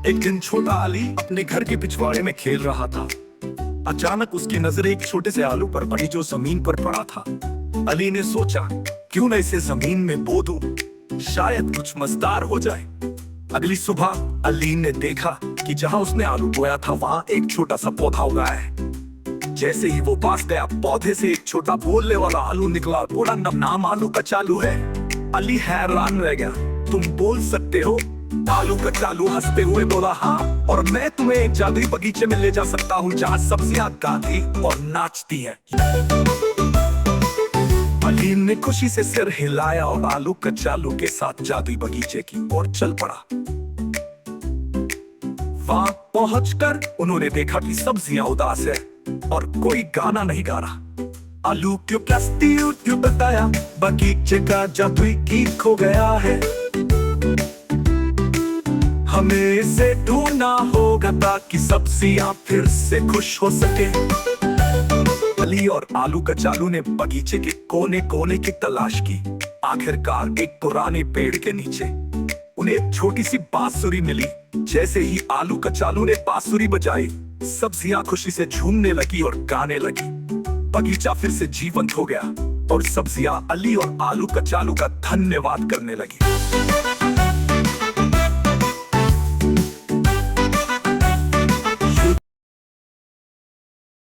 एक दिन छोटा अली अपने घर के पिछवाड़े में खेल रहा था। अचानक उसकी नजर एक छोटे से आलू पर पड़ी जो जमीन पर पड़ा था। अली ने सोचा, क्यों न इसे जमीन में बो दूं, शायद कुछ मजेदार हो जाए। अगली सुबह अली ने देखा कि जहां उसने आलू बोया था वहां एक छोटा सा पौधा उगा है। जैसे ही वो पास गया, पौधे से एक छोटा बोलने वाला आलू निकला। बोला, नाम आलू कचालू है। अली हैरान रह गया। तुम बोल सकते हो? आलू कचालू हंसते हुए बोला, हाँ, और मैं तुम्हें एक जादुई बगीचे में ले जा सकता हूँ जहाँ सब्जियां गाती और नाचती हैं। अली ने खुशी से सिर हिलाया और आलू कचालू के साथ जादुई बगीचे की ओर चल पड़ा। वहां पहुंचकर उन्होंने देखा कि सब्जियां उदास है और कोई गाना नहीं गा रहा। आलू क्यों क्यों बताया, बगीचे का जादुई गीत खो गया है। हमें इसे ढूंढना होगा ताकि सब्जियां फिर से खुश हो सके। अली और आलू कचालू ने बगीचे के कोने कोने की तलाश की। आखिरकार एक पुराने पेड़ के नीचे उन्हें एक छोटी सी बांसुरी मिली। जैसे ही आलू कचालू ने बांसुरी बजाई, सब्जियां खुशी से झूमने लगी और गाने लगी। बगीचा फिर से जीवंत हो गया और सब्जियां अली और आलू कचालू का धन्यवाद करने लगी।